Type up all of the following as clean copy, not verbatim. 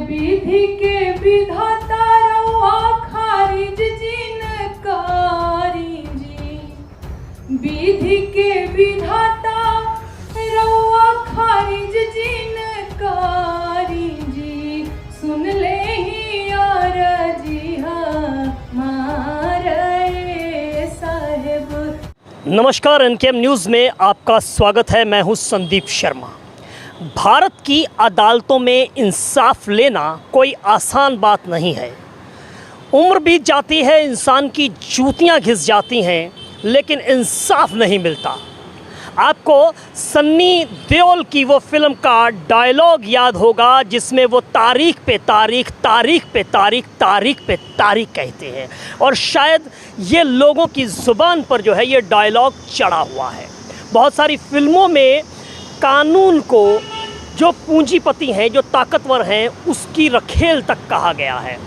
विधि के विधाता रउआ खारिज जिनकारी जी, विधि के विधाता रउआ खारिज जिनकारी जी, सुन ले ही और जी हमारे साहेब। नमस्कार, एनकेएम न्यूज़ में आपका स्वागत है। मैं हूं संदीप शर्मा। भारत की अदालतों में इंसाफ लेना कोई आसान बात नहीं है। उम्र बीत जाती है, इंसान की जूतियां घिस जाती हैं, लेकिन इंसाफ नहीं मिलता। आपको सन्नी देओल की वो फिल्म का डायलॉग याद होगा जिसमें वो तारीख पे तारीख, तारीख पे तारीख, तारीख पे तारीख कहते हैं, और शायद ये लोगों की ज़ुबान पर जो है ये डायलॉग चढ़ा हुआ है। बहुत सारी फिल्मों में कानून को जो पूंजीपति हैं, जो ताकतवर हैं, उसकी रखेल तक कहा गया है।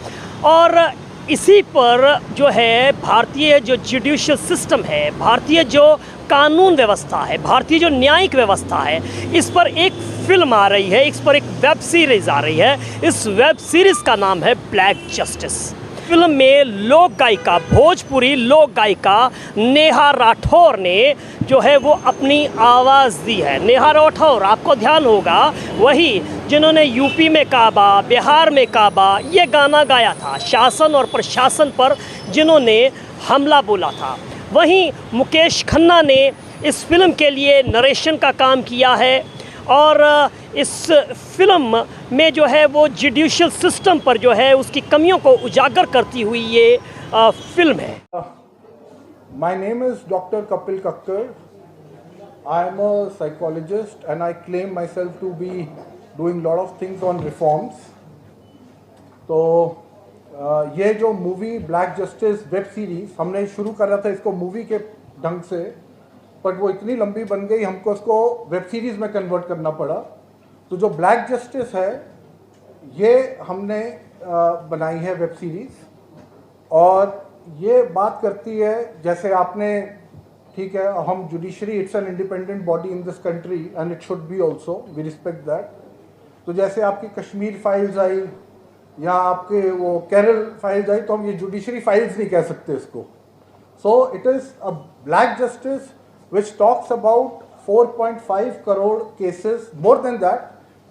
और इसी पर जो है भारतीय जो जुडिशियल सिस्टम है, भारतीय जो कानून व्यवस्था है, भारतीय जो न्यायिक व्यवस्था है, इस पर एक फिल्म आ रही है, इस पर एक वेब सीरीज़ आ रही है। इस वेब सीरीज़ का नाम है ब्लैक जस्टिस। फिल्म में लोक गायिका, भोजपुरी लोक गायिका नेहा राठौर ने जो है वो अपनी आवाज़ दी है। नेहा राठौर, आपको ध्यान होगा, वही जिन्होंने यूपी में काबा, बिहार में काबा ये गाना गाया था, शासन और प्रशासन पर जिन्होंने हमला बोला था। वहीं मुकेश खन्ना ने इस फिल्म के लिए नरेशन का काम किया है, और इस फिल्म में जो है वो जुडिशियल सिस्टम पर जो है उसकी कमियों को उजागर करती हुई ये फिल्म है। My name is Dr. Kapil Kakkar. I am a psychologist and I claim myself to be doing lot of things on reforms. तो ये जो movie black justice web series हमने शुरू करा था इसको मूवी के ढंग से, पर वो इतनी लंबी बन गई हमको उसको वेब सीरीज़ में कन्वर्ट करना पड़ा। तो जो ब्लैक जस्टिस है ये हमने बनाई है वेब सीरीज़, और ये बात करती है, जैसे आपने, ठीक है, हम judiciary it's an independent body in this country and it should be also, we respect that. तो जैसे आपकी कश्मीर फाइल्स आई या आपके वो केरल फाइल्स आई, तो हम ये जुडिशरी फाइल्स नहीं कह सकते इसको। So it is a black justice which talks about 4.5 crore cases, more than that,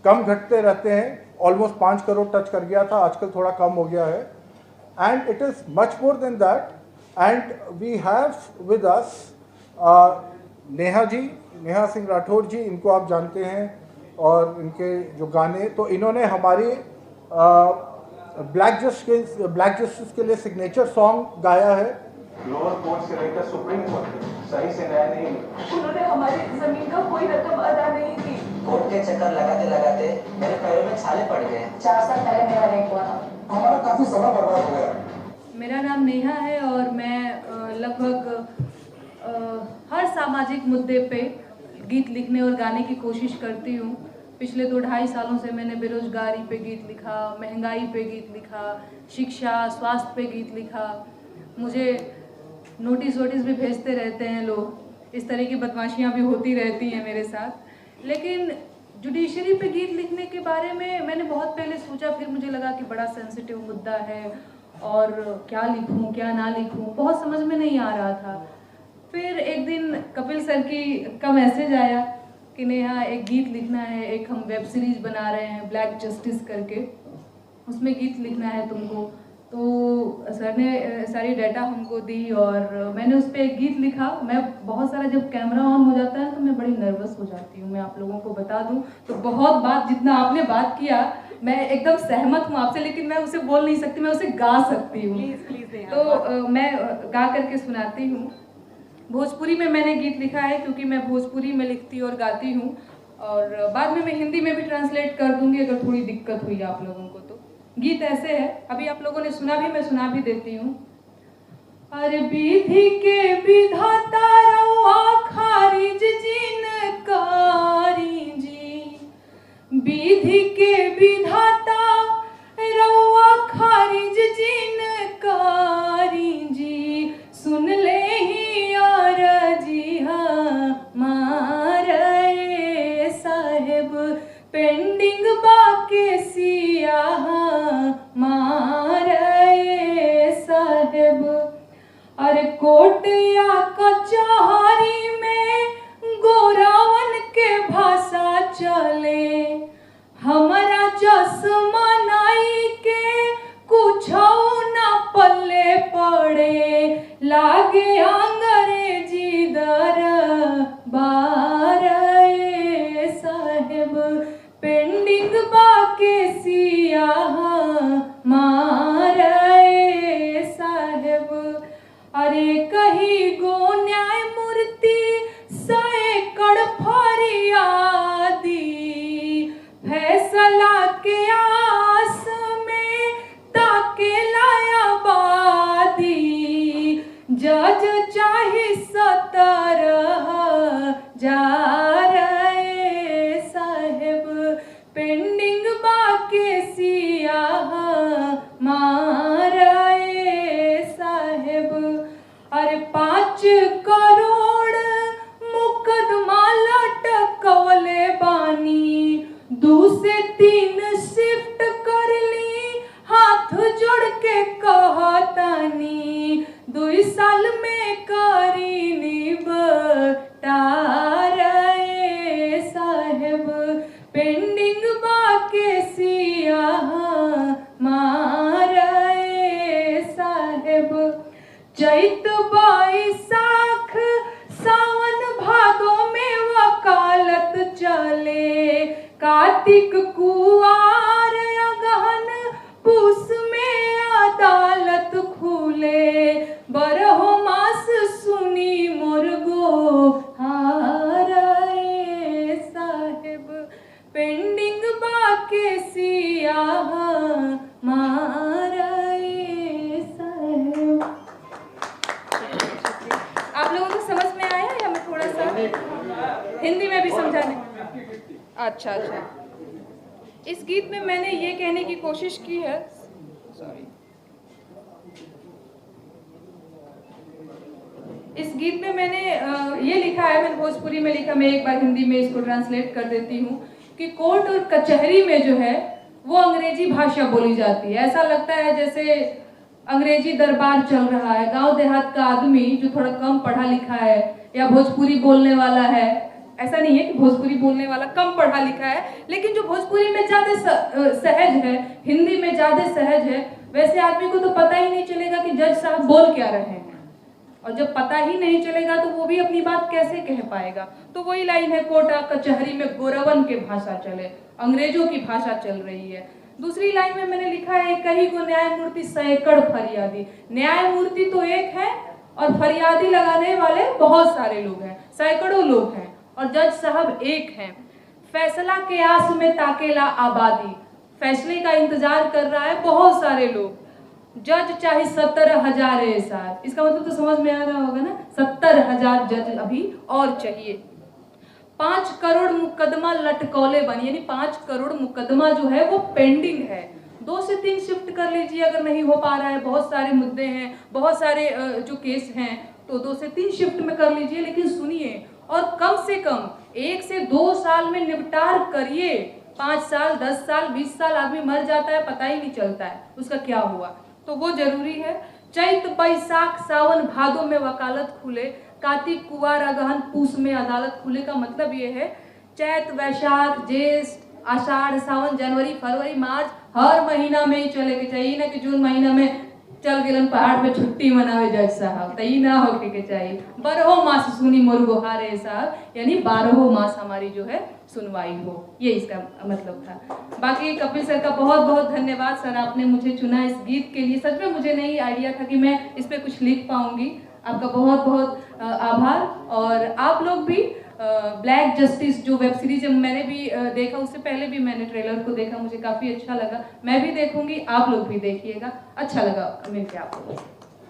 कम घटते रहते हैं, ऑलमोस्ट 5 करोड़ टच कर गया था, आजकल थोड़ा कम हो गया है, and it is much more than that. And we have with us Neha ji, Neha Singh Rathore ji, इनको आप जानते हैं, और इनके जो गाने, तो इन्होंने हमारी ब्लैक जस्टिस के लिए सिग्नेचर सॉन्ग गाया है। लोअर कोर्ट से लेकर सुप्रीम कोर्ट सही से न्याय नहीं मिला। उन्होंने हमारी जमीन का कोई रकम अदा नहीं की। कोर्ट के चक्कर लगाते लगाते मेरे पैरों में छाले पड़ गए। 4 साल पहले मेरा रेप हुआ था। हमारा काफी समय बर्बाद हो गया। मेरा नाम नेहा है और मैं लगभग हर सामाजिक मुद्दे पे गीत लिखने और गाने की कोशिश करती हूँ। पिछले 2-2.5 सालों से मैंने बेरोजगारी पे गीत लिखा, महंगाई पे गीत लिखा, शिक्षा स्वास्थ्य पे गीत लिखा। मुझे नोटिस भी भेजते रहते हैं लोग, इस तरह की बदमाशियाँ भी होती रहती हैं मेरे साथ। लेकिन जुडिशरी पे गीत लिखने के बारे में मैंने बहुत पहले सोचा, फिर मुझे लगा कि बड़ा सेंसिटिव मुद्दा है और क्या लिखूं क्या ना लिखूं, बहुत समझ में नहीं आ रहा था। फिर एक दिन कपिल सर का मैसेज आया कि नेहा एक गीत लिखना है, एक हम वेब सीरीज़ बना रहे हैं ब्लैक जस्टिस करके, उसमें गीत लिखना है तुमको। तो सर ने सारी डाटा हमको दी और मैंने उस पर एक गीत लिखा। मैं बहुत सारा, जब कैमरा ऑन हो जाता है तो मैं बड़ी नर्वस हो जाती हूँ, मैं आप लोगों को बता दूँ। तो बहुत बात, जितना आपने बात किया, मैं एकदम सहमत हूँ आपसे, लेकिन मैं उसे बोल नहीं सकती, मैं उसे गा सकती हूँ। तो मैं गा करके सुनाती हूँ। भोजपुरी में मैंने गीत लिखा है क्योंकि मैं भोजपुरी में लिखती और गाती हूँ, और बाद में मैं हिंदी में भी ट्रांसलेट कर दूँगी अगर थोड़ी दिक्कत हुई आप लोगों को। तो गीत ऐसे है, अभी आप लोगों ने सुना भी, मैं सुना भी देती हूँ। अरे विधि के विधाता रउआ खारिज जिनकारी जी, विधि के विधाता रउआ खारिज जिनकारी जी, सुन ले ही और जी हमारे साहेब, पेंडिंग बाके सिया कोर्ट या कचहरी में गोरावन के भाषा चले, हमारा चश्मा नाई के कुछ न पल्ले पड़े, लागे अंग्रेजी दरबार साहेब, पेंडिंग बाके सिया मारे साहेब। अरे कहीं गो न्यायमूर्ति सैकड़ फरियादी, फैसला के आस में ताके लायाबादी, जज चाहे 17,000 साहेब, पेंडिंग बाके सिया मारे साहेब। अरे 5 करोड़ मुकदमा लटकवले बानी, 2 से 3 शिफ्ट कर ली, हाथ जोड़ के कहतानी, 2 साल में करी निबटार साहेब, पेंडिंग बाके सिया मारे साहेब। चैत बैसाख सावन भादो में वकालत चले, कार्तिक कुआर अगहन पूस में अदालत खुले, बरहो मास सुनी मुर्गो हारे साहेब, पेंडिंग बाके सिया मारे साहेब। आप लोगों को समझ में आया या मैं थोड़ा सा हिंदी में भी समझाने? अच्छा अच्छा, इस गीत में मैंने ये कहने की कोशिश की है, सॉरी, इस गीत में मैंने ये लिखा है, मैंने भोजपुरी में लिखा, मैं एक बार हिंदी में इसको ट्रांसलेट कर देती हूँ कि कोर्ट और कचहरी में जो है वो अंग्रेजी भाषा बोली जाती है। ऐसा लगता है जैसे अंग्रेजी दरबार चल रहा है। गांव देहात का आदमी जो थोड़ा कम पढ़ा लिखा है या भोजपुरी बोलने वाला है, ऐसा नहीं है कि भोजपुरी बोलने वाला कम पढ़ा लिखा है, लेकिन जो भोजपुरी में ज्यादा सहज है, हिंदी में ज्यादा सहज है, वैसे आदमी को तो पता ही नहीं चलेगा कि जज साहब बोल क्या रहे हैं। और जब पता ही नहीं चलेगा तो वो भी अपनी बात कैसे कह पाएगा। तो वही लाइन है, कोर्टा कचहरी में गोरवन के भाषा चले, अंग्रेजों की भाषा चल रही है। दूसरी लाइन में मैंने लिखा है, कहीं को न्यायमूर्ति सैकड़ फरियादी। न्यायमूर्ति तो एक है और फरियादी लगाने वाले बहुत सारे लोग हैं, सैकड़ों लोग हैं, और जज साहब एक हैं। फैसला के आस में ताकेला आबादी, फैसले का इंतजार कर रहा है बहुत सारे लोग। जज चाहे 17,000 साल, इसका मतलब तो समझ में आ रहा होगा ना, 17,000 जज अभी और चाहिए। 5 करोड़ मुकदमा लटकौले बनी, यानी 5 करोड़ मुकदमा जो है वो पेंडिंग है। 2 से 3 शिफ्ट कर लीजिए अगर नहीं हो पा रहा है, बहुत सारे मुद्दे हैं, बहुत सारे जो केस हैं, तो 2 से 3 शिफ्ट में कर लीजिए, लेकिन सुनिए, और कम से कम 1 से 2 साल में निपटार करिए। 5 साल 10 साल 20 साल आदमी मर जाता है, पता ही नहीं चलता है उसका क्या हुआ, तो वो जरूरी है। चैत बैसाख सावन भादों में वकालत खुले, कार्तिक कुवार अगहन पूस में अदालत खुले का मतलब ये है, चैत वैशाख ज्येष्ठ आषाढ़ सावन जनवरी फरवरी मार्च हर महीना में ही चले के चाहिए, ना कि जून महीना में चल गेलन पहाड़ पे छुट्टी मनावे जज साहब, तो ये ना होके के चाहिए। 12 मास सुनी मोर गुहारे साहब, यानी 12 मास हमारी जो है सुनवाई हो, ये इसका मतलब था। बाकी कपिल सर का बहुत बहुत धन्यवाद सर, आपने मुझे चुना इस गीत के लिए। सच में मुझे नहीं आइडिया था कि मैं इस पे कुछ लिख पाऊंगी। आपका बहुत बहुत आभार। और आप लोग भी ब्लैक जस्टिस जो वेब सीरीज मैंने भी देखा, उससे पहले भी मैंने ट्रेलर को देखा, मुझे काफ़ी अच्छा लगा। मैं भी देखूंगी, आप लोग भी देखिएगा, अच्छा लगा मिलकर आप लोगों से।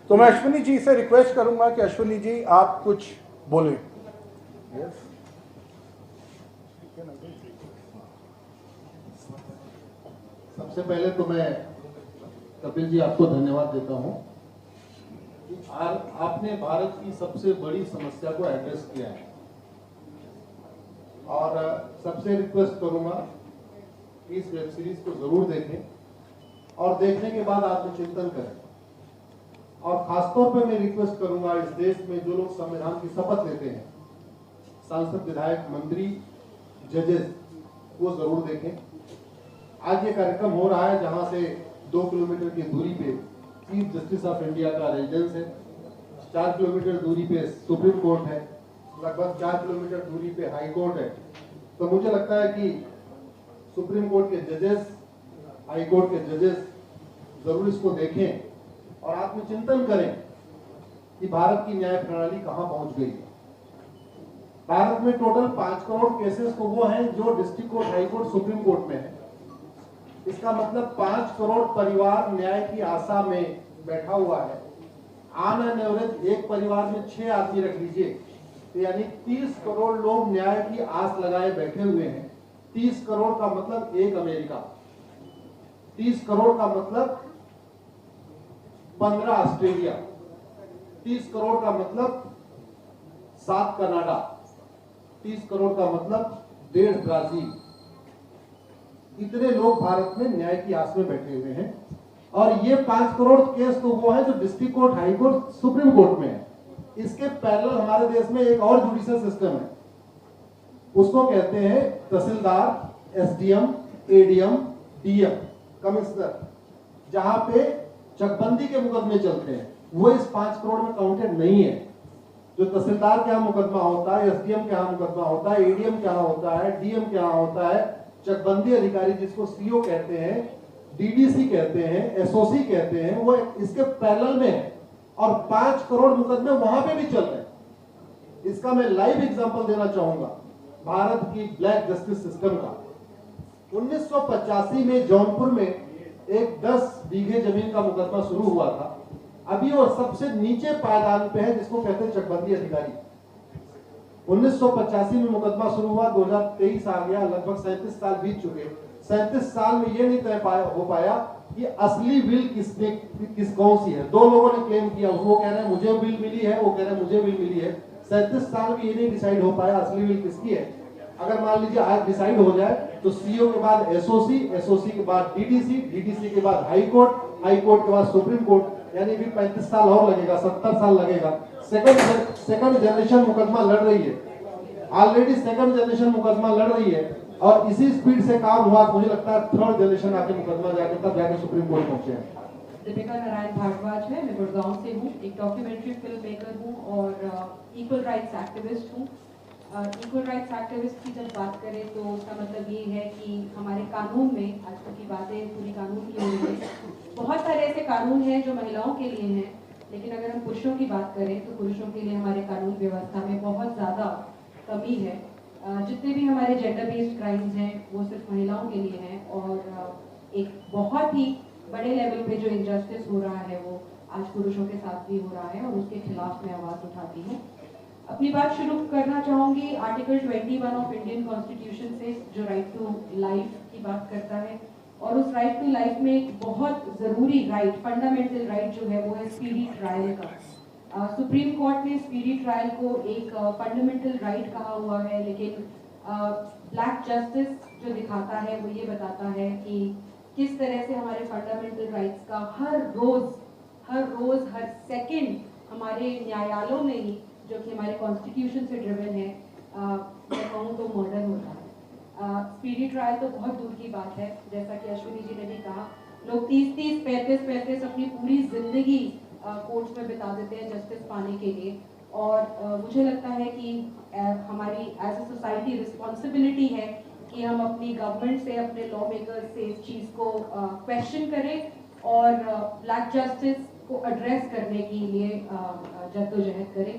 तो मैं अश्विनी जी से रिक्वेस्ट करूंगा कि अश्विनी जी आप कुछ बोले। yes. सबसे पहले तो मैं कपिल जी आपको धन्यवाद देता हूं कि आपने भारत की सबसे बड़ी समस्या को एड्रेस किया है, और सबसे रिक्वेस्ट करूंगा कि इस वेब सीरीज को जरूर देखें और देखने के बाद आत्मचिंतन करें और खासतौर पर मैं रिक्वेस्ट करूंगा इस देश में जो लोग संविधान की शपथ लेते हैं, सांसद, विधायक, मंत्री, जजेस, वो जरूर देखें। आज ये कार्यक्रम हो रहा है जहां से 2 किलोमीटर की दूरी पे चीफ जस्टिस ऑफ इंडिया का रेजिडेंस है, 4 किलोमीटर दूरी पे सुप्रीम कोर्ट है, लगभग 4 किलोमीटर दूरी पे हाई कोर्ट है। तो मुझे लगता है कि सुप्रीम कोर्ट के जजेस, हाई कोर्ट के जजेस जरूर इसको देखें और आत्मचिंतन करें कि भारत की न्याय प्रणाली कहां पहुंच गई है। भारत में टोटल 5 करोड़ केसेस तो वो हैं जो district court, high court, supreme court में है। इसका मतलब 5 करोड़ परिवार न्याय की आशा में बैठा हुआ है। ऑन एन एवरेज एक परिवार में 6 आदमी रख लीजिए, तो यानी 30 करोड़ लोग न्याय की आस लगाए बैठे हुए हैं। 30 करोड़ का मतलब एक अमेरिका, 30 करोड़ का मतलब 15 ऑस्ट्रेलिया, 30 करोड़ का मतलब 7 कनाडा, 30 करोड़ का मतलब 1.5 ब्राजील। इतने लोग भारत में न्याय की आस में बैठे हुए हैं और ये 5 करोड़ केस तो वो है जो district court, high court, supreme court में है। इसके पैरेलल हमारे देश में एक और जुडिशियल सिस्टम है, उसको कहते हैं तहसीलदार, एसडीएम, एडीएम, डीएम, कमिश्नर, जहां पे चकबंदी के मुकदमे चलते हैं। वो इस 5 करोड़ में काउंटेड नहीं है। जो तहसीलदार के यहाँ मुकदमा होता है, एसडीएम के यहाँ मुकदमा होता है, एडीएम के यहाँ होता है, डीएम के यहाँ होता है, चकबंदी अधिकारी जिसको सीओ कहते हैं, डीडीसी कहते हैं, एसओसी कहते हैं, वो इसके पैरेलल में है और 5 करोड़ मुकदमे वहां पे भी चल रहे हैं। इसका मैं लाइव एग्जांपल देना चाहूंगा भारत की ब्लैक जस्टिस सिस्टम का। 1985 में जौनपुर में एक 10 बीघे जमीन का मुकदमा शुरू हुआ था। अभी वो सबसे नीचे पायदान पे है, जिसको कहते हैं चकबंदी अधिकारी। 1985 में मुकदमा शुरू हुआ, 2023 आ गया, लगभग 37 साल बीत चुके। 37 साल में ये नहीं तय हो पाया कि असली विल किस कौन सी है। 2 लोगों ने क्लेम किया, वो कह रहे हैं मुझे विल मिली है, वो कह रहे हैं मुझे विल मिली है। 37 साल में ये नहीं डिसाइड हो पाया असली विल किसकी है। अगर मान लीजिए आज डिसाइड हो जाए तो सीओ के बाद एसओसी, एसओसी के बाद डीडीसी, डीडीसी के बाद हाई कोर्ट, हाई कोर्ट के बाद सुप्रीम कोर्ट, यानी भी 35 साल और लगेगा, 70 साल लगेगा। सेकंड जनरेशन मुकदमा लड़ रही है, ऑलरेडी सेकंड जनरेशन मुकदमा लड़ रही है और इसी स्पीड से काम हुआ तो मुझे लगता है थर्ड जनरेशन आके मुकदमा जाके तब जाके सुप्रीम कोर्ट पहुंचे हैं। दीपिका नारायण भारद्वाज है, मैं गुड़गांव से हूँ, एक डॉक्यूमेंट्री फिल्म मेकर हूँ और इक्वल राइट्स एक्टिविस्ट हूँ। इक्वल राइट्स एक्टिविस्ट की जब बात करें तो उसका मतलब ये है कि हमारे कानून में, आजकल की बातें पूरी कानून की हो रही है, बहुत सारे ऐसे कानून हैं जो महिलाओं के लिए हैं, लेकिन अगर हम पुरुषों की बात करें तो पुरुषों के लिए हमारे कानून व्यवस्था में बहुत ज़्यादा कमी है। जितने भी हमारे जेंडर बेस्ड क्राइम्स हैं वो सिर्फ महिलाओं के लिए हैं और एक बहुत ही बड़े लेवल पे जो इनजस्टिस हो रहा है वो आज पुरुषों के साथ भी हो रहा है और उसके खिलाफ मैं आवाज़ उठाती हूँ। अपनी बात शुरू करना चाहूँगी आर्टिकल 21 ऑफ इंडियन कॉन्स्टिट्यूशन से, जो राइट टू लाइफ की बात करता है और उस राइट टू लाइफ में एक बहुत ज़रूरी राइट, फंडामेंटल राइट जो है वो है स्पीडी ट्रायल का। सुप्रीम कोर्ट ने स्पीडी ट्रायल को एक फंडामेंटल राइट कहा हुआ है, लेकिन ब्लैक जस्टिस जो दिखाता है वो ये बताता है कि किस तरह से हमारे फंडामेंटल राइट्स का हर रोज हर सेकंड हमारे न्यायालयों में ही, जो कि हमारे कॉन्स्टिट्यूशन से ड्रिवन है, मैं कहूँ तो मर्डर होता है। स्पीडी ट्रायल तो बहुत दूर की बात है, जैसा कि अश्विनी जी ने भी कहा, लोग 30-30, 35-35 अपनी पूरी जिंदगी कोर्ट्स में बिता देते हैं जस्टिस पाने के लिए और मुझे लगता है कि हमारी एज अ सोसाइटी रिस्पॉन्सिबिलिटी है कि हम अपनी गवर्नमेंट से, अपने लॉ मेकर्स से इस चीज़ को क्वेश्चन करें और ब्लैक जस्टिस को एड्रेस करने के लिए जद्दोजहद करें।